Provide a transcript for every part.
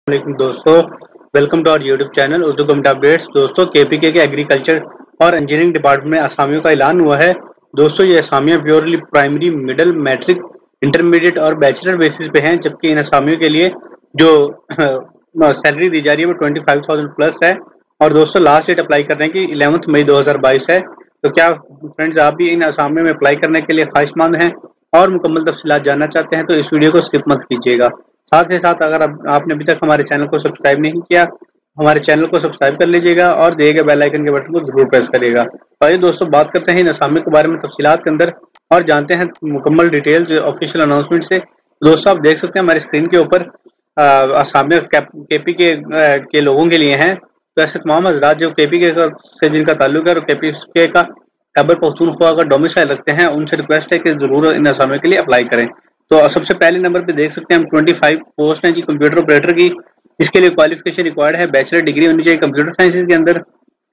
वालेकुम दोस्तों, welcome to our YouTube channel Urdu comment updates. दोस्तों, केपीके के एग्रीकल्चर और इंजीनियरिंग डिपार्टमेंट में असामियों का ऐलान हुआ है। दोस्तों, ये असामियाँ purely primary, middle, matric, intermediate और बैचलर बेसिस पे हैं, जबकि इन असामियों के लिए जो सैलरी दी जा रही है वो 25,000 प्लस है। और दोस्तों, लास्ट डेट अप्लाई करने की 11 मई 2022 है। तो क्या फ्रेंड्स, आप भी इन असामियों में अप्लाई करने के लिए ख्वाहिशमंद हैं और मुकम्मल तफसीलात जानना चाहते हैं तो इस वीडियो को स्किप मत कीजिएगा। साथ ही साथ अगर आपने अभी तक हमारे चैनल को सब्सक्राइब नहीं किया, हमारे चैनल को सब्सक्राइब कर लीजिएगा और दिए गए बेल आइकन के बटन को जरूर प्रेस करिएगा। तो आइए दोस्तों, बात करते हैं इन असामियों के बारे में तफसीलात के अंदर और जानते हैं मुकम्मल डिटेल्स ऑफिशियल अनाउंसमेंट से। दोस्तों, आप देख सकते हैं हमारी स्क्रीन के ऊपर असामिया केपी के लोगों के लिए हैं। तो ऐसे तमाम हजरात जो केपी के से जिनका ताल्लुक है और केपी के का खैबर पख्तूनख्वा का डोमिसाइल रखते हैं, उनसे रिक्वेस्ट है कि जरूर इन असामियों के लिए अप्लाई करें। तो सबसे पहले नंबर पे देख सकते हैं हम 25 पोस्ट हैं जी कंप्यूटर ऑपरेटर की। इसके लिए क्वालिफिकेशन रिक्वायर्ड है, बैचलर डिग्री होनी चाहिए कंप्यूटर साइंसेज के अंदर,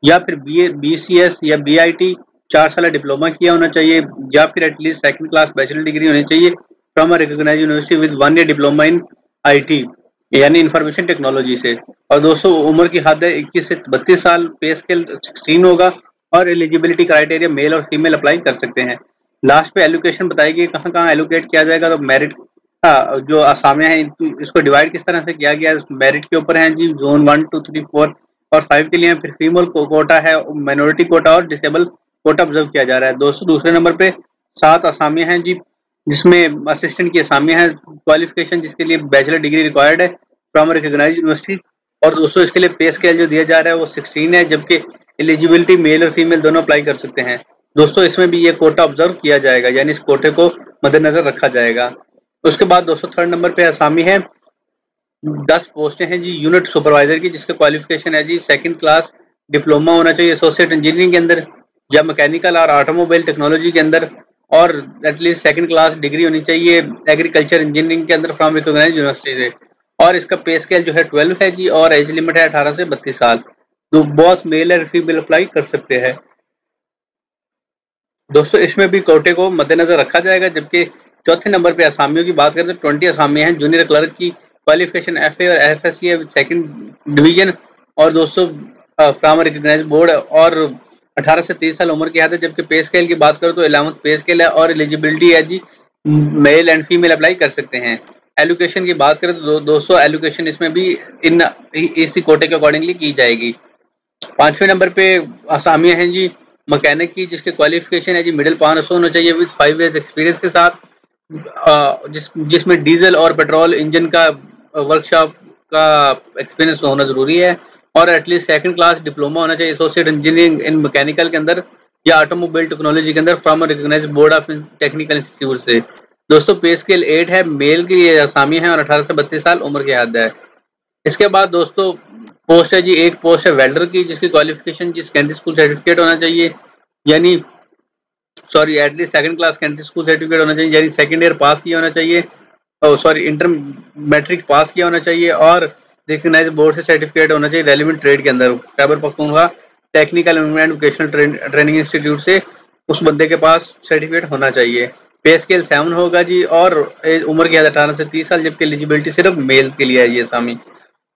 या फिर बीए, बीसीएस या बीआईटी 4 साल डिप्लोमा किया होना चाहिए, या फिर at least second class bachelor degree होनी चाहिए from a recognised university with 1 year diploma in IT यानी इंफॉर्मेशन टेक्नोलॉजी से। और दोस्तों, उम्र की हद है 21 से 32 साल, पे स्केल 16 होगा और एलिजिबिलिटी क्राइटेरिया मेल और फीमेल अप्लाई कर सकते हैं। लास्ट पे एलोकेशन बताएगी कहाँ कहाँ एलोकेट किया जाएगा। तो मेरिट जो असामियाँ हैं इसको डिवाइड किस तरह से किया गया है, मेरिट के ऊपर है जी। जोन 1, 2, 3, 4 और 5 के लिए फिर फीमेल कोटा है, माइनॉरिटी कोटा और डिसेबल कोटा ऑब्जर्व किया जा रहा है। दोस्तों, दूसरे नंबर पे 7 असामियाँ हैं जी, जिसमें असिस्टेंट की असामियाँ हैं। क्वालिफिकेशन जिसके लिए बैचलर डिग्री रिक्वायर्ड है फ्रॉम रिकॉग्नाइज्ड यूनिवर्सिटी। और दोस्तों, इसके लिए पे स्केल जो दिया जा रहा है वो 16 है, जबकि एलिजिबिलिटी मेल और फीमेल दोनों अप्लाई कर सकते हैं। दोस्तों, इसमें भी ये कोटा ऑब्जर्व किया जाएगा, यानी इस कोटे को मद्देनजर रखा जाएगा। उसके बाद दोस्तों, थर्ड नंबर पे असामी है 10 पोस्टें हैं जी यूनिट सुपरवाइजर की, जिसका क्वालिफिकेशन है जी सेकंड क्लास डिप्लोमा होना चाहिए एसोसिएट इंजीनियरिंग के अंदर या मैकेनिकल और ऑटोमोबाइल टेक्नोलॉजी के अंदर, और एटलीस्ट सेकंड क्लास डिग्री होनी चाहिए एग्रीकल्चर इंजीनियरिंग के अंदर फ्रॉम रिकॉग्नाइज्ड यूनिवर्सिटी से। और इसका पे स्केल जो है 12 है जी, और एज लिमिट है 18 से 32 साल। तो बोथ मेल और फीमेल अप्लाई कर सकते हैं। दोस्तों, इसमें भी कोटे को मद्देनजर रखा जाएगा। जबकि चौथे नंबर पे असामियों की बात करें तो 20 असामियां हैं जूनियर क्लर्क की। क्वालिफिकेशन एफए और एफएससी है सेकंड डिवीजन, और दोस्तों फ्रॉम रिकॉग्नाइज्ड बोर्ड, और 18 से 30 साल उम्र की हद है। जबकि पे स्केल की बात करो तो 11th पे स्केल है और एलिजिबिलिटी है जी, मेल एंड फीमेल अप्लाई कर सकते हैं। एलोकेशन की बात करें तो दोस्तों एलोकेशन इसमें भी इन इसी कोटे के अकॉर्डिंगली की जाएगी। पांचवें नंबर पे असामियां हैं जी मैकेनिक की, जिसके क्वालिफिकेशन है जी मिडिल पास होना चाहिए विद 5 इयर्स एक्सपीरियंस के साथ, जिसमें डीजल और पेट्रोल इंजन का वर्कशॉप का एक्सपीरियंस होना जरूरी है, और एटलीस्ट सेकंड क्लास डिप्लोमा होना चाहिए एसोसिएट इंजीनियरिंग इन मैकेनिकल के अंदर या ऑटोमोबाइल टेक्नोलॉजी के अंदर from recognised board of technical institute से। दोस्तों, पे स्केल 8 है, मेल की ये असामी है और 18 से 32 साल उम्र की हद है। इसके बाद दोस्तों पोस्ट है जी, एक पोस्ट है वेल्डर की, जिसकी क्वालिफिकेशन जी सेकेंडरी स्कूल सर्टिफिकेट होना चाहिए, यानी sorry at least second class secondary school certificate होना चाहिए, यानी सेकंड ईयर पास किया होना चाहिए, सॉरी इंटर मैट्रिक पास किया होना चाहिए, और रिकॉग्नाइज्ड बोर्ड से सर्टिफिकेट होना चाहिए रेलिवेंट ट्रेड के अंदर। Khyber Pakhtunkhwa technical and vocational training institute से उस बंदे के पास सर्टिफिकेट होना चाहिए। पे स्केल 7 होगा जी, और उम्र की हद 18 से 30 साल, जबकि एलिजिबिलिटी सिर्फ मेल के लिए है ये असामी।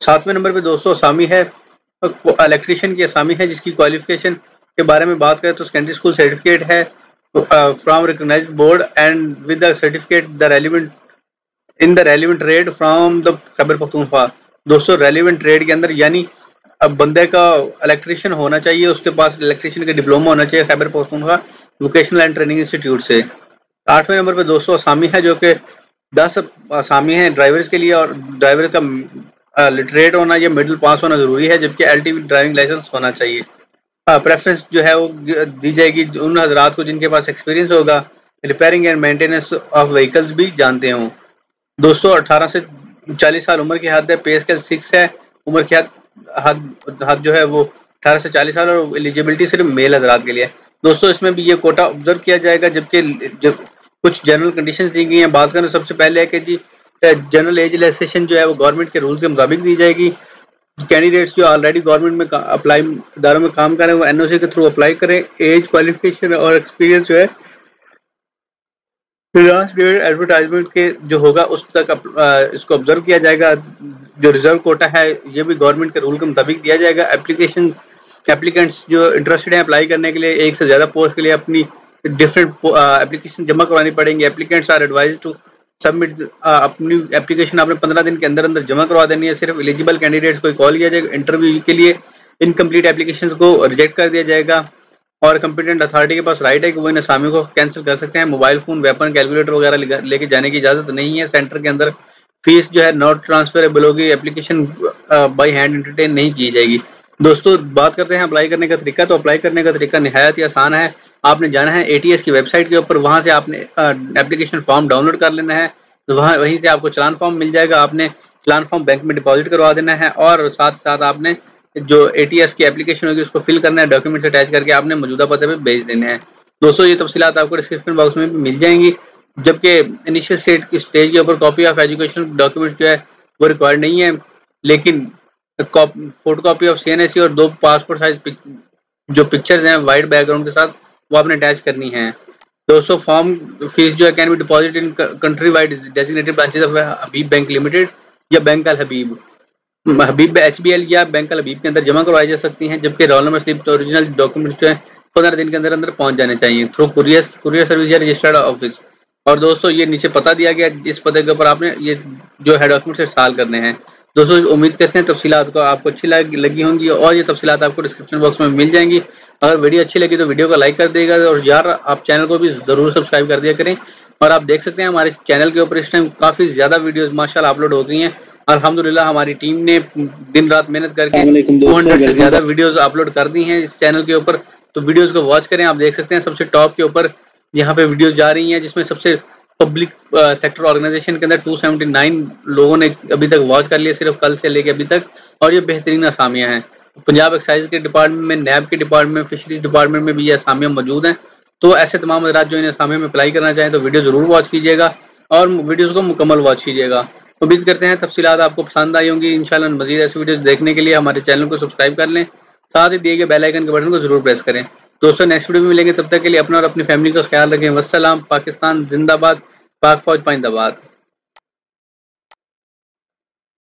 7वें नंबर पे दोस्तों असामी है इलेक्ट्रीशियन की असामी है, जिसकी क्वालिफिकेशन के बारे में बात करें तो सेकेंडरी स्कूल सर्टिफिकेट है from recognised board and with the certificate the relevant in the relevant trade from the Khyber Pakhtunkhwa. दोस्तों, रेलिवेंट ट्रेड के अंदर, यानी अब बंदे का इलेक्ट्रीशियन होना चाहिए, उसके पास इलेक्ट्रीशियन का डिप्लोमा होना चाहिए Khyber Pakhtunkhwa vocational and training institute से। 8वें नंबर पे दोस्तों असामी है, जो कि 10 असामी है ड्राइवर्स के लिए, और ड्राइवर का लिटरेट होना या मिडिल पास होना जरूरी है, जबकि एलटीवी ड्राइविंग लाइसेंस होना चाहिए। प्रेफरेंस जो है वो दी जाएगी उन हजरात को जिनके पास एक्सपीरियंस होगा repairing and maintenance of vehicles भी जानते हों। दोस्तों, 18 से 40 साल उम्र की हद है, पे स्केल 6 है, उम्र की हद जो है वो 18 से 40 साल, और एलिजिबिलिटी सिर्फ मेल हजरात के लिए है। दोस्तों, इसमें भी ये कोटा ऑब्जर्व किया जाएगा, जबकि जब कुछ जनरल कंडीशंस दी गई हैं। बात करें सबसे पहले है कि जी जनरल एज रिलैक्सेशन जो है वो गवर्नमेंट के रूल्स के मुताबिक दी जाएगी। कैंडिडेट्स जो ऑलरेडी गवर्नमेंट में अप्लाई इदारों में काम करें वो एनओसी के थ्रू अप्लाई करें। एज, क्वालिफिकेशन और एक्सपीरियंस जो है लास्ट डेट एडवर्टाइजमेंट के जो होगा उस तक इसको ऑब्जर्व किया जाएगा। जो रिजर्व कोटा है ये भी गवर्नमेंट के रूल के मुताबिक दिया जाएगा। एप्लीकेंट्स जो इंटरेस्टेड हैं अप्लाई करने के लिए एक से ज़्यादा पोस्ट के लिए अपनी डिफरेंट एप्लीकेशन जमा करवानी पड़ेंगी। Applicants are advise to submit अपनी एप्लीकेशन आपने 15 दिन के अंदर अंदर जमा करवा देनी है। सिर्फ एलिजिबल कैंडिडेट्स को कॉल किया जाएगा इंटरव्यू के लिए। इनकम्प्लीट एप्लीकेशन को रिजेक्ट कर दिया जाएगा और कंपिटेंट अथॉरिटी के पास राइट है कि वो इन असामियों को कैंसिल कर सकते हैं। मोबाइल फोन, वेपन, कैलकुलेटर वगैरह लेके जाने की इजाजत नहीं है। सेंटर के अंदर फीस जो है नॉट ट्रांसफरेबल होगी। एप्लीकेशन बाई हैंड एंटरटेन नहीं की जाएगी। दोस्तों बात करते हैं अप्लाई करने का तरीका। तो अप्लाई करने का तरीका निहायत ही आसान है। आपने जाना है ATS की वेबसाइट के ऊपर, वहां से आपने एप्लीकेशन फॉर्म डाउनलोड कर लेना है। तो वहीं से आपको चलान फॉर्म मिल जाएगा। आपने चलान फॉर्म बैंक में डिपॉजिट करवा देना है और साथ साथ आपने जो ATS की एप्लीकेशन होगी उसको फिल करना है। डॉक्यूमेंट्स अटैच करके आपने मौजूदा पते पे भेज देने हैं। दोस्तों ये तफसीलात आपको डिस्क्रिप्शन बॉक्स में मिल जाएंगी। जबकि इनिशियल स्टेज के ऊपर कॉपी ऑफ एजुकेशन डॉक्यूमेंट जो है वो रिक्वायर्ड नहीं है, लेकिन फोटो कॉपी ऑफ CNSE और 2 पासपोर्ट साइज जो पिक्चर्स हैं वाइट बैकग्राउंड के साथ वो आपने अटैच करनी है। दोस्तों फॉर्म फीस जो है can be deposit in country wide designated branches of Habib bank limited या बैंक अल हबीब। हबीब HBL या बैंक अल हबीब के अंदर जमा करवाई जा सकती हैं। जबकि रोल नंबर स्लिप तो ओरिजिनल डॉक्यूमेंट्स जो है 15 दिन के अंदर अंदर पहुंच जाने चाहिए थ्रू कुरियर सर्विस या रजिस्टर्ड ऑफिस। और दोस्तों ये नीचे पता दिया गया, इस पते के ऊपर आपने ये जो है डॉक्यूमेंट्स इंस्टॉल करने हैं। दोस्तों उम्मीद करते हैं तफसीलात को आपको अच्छी लगी होंगी और ये तफसीलात आपको डिस्क्रिप्शन बॉक्स में मिल जाएंगी। अगर वीडियो अच्छी लगी तो वीडियो को लाइक कर देगा और यार आप चैनल को भी ज़रूर सब्सक्राइब कर दिया करें। और आप देख सकते हैं हमारे चैनल के ऊपर इस टाइम काफ़ी ज़्यादा वीडियोस माशाल्लाह अपलोड हो गई हैं। अल्हम्दुलिल्लाह हमारी टीम ने दिन रात मेहनत करके 200 से ज़्यादा वीडियोस अपलोड कर दी हैं इस चैनल के ऊपर। तो वीडियोस को वॉच करें। आप देख सकते हैं सबसे टॉप के ऊपर यहाँ पे वीडियोस जा रही हैं, जिसमें सबसे पब्लिक सेक्टर ऑर्गेनाइजेशन के अंदर 279 लोगों ने अभी तक वॉच कर लिया, सिर्फ कल से लेके अभी तक। और ये बेहतरीन असामियाँ हैं। पंजाब एक्साइज के डिपार्टमेंट में, नैब के डिपार्टमेंट में, फिशरीज डिपार्टमेंट में भी ये असामियाँ मौजूद हैं। तो ऐसे तमाम हज़रात जो इन असामियों में अप्लाई करना चाहें तो वीडियो ज़रूर वॉच कीजिएगा और वीडियोज़ को मुकम्मल वॉच कीजिएगा। उम्मीद करते हैं तफसीलात आपको पसंद आई होंगी। इंशाल्लाह मज़ीद ऐसी वीडियोज़ देखने के लिए हमारे चैनल को सब्सक्राइब कर लें, साथ ही दिए गए बेल आइकन के बटन को जरूर प्रेस करें। दोस्तों नेक्स्ट वीडियो में मिलेंगे, तब तक के लिए अपना और अपनी फैमिली का ख्याल रखें। वस्सलाम। पाकिस्तान जिंदाबाद, पाक फौज पाइंदाबाद।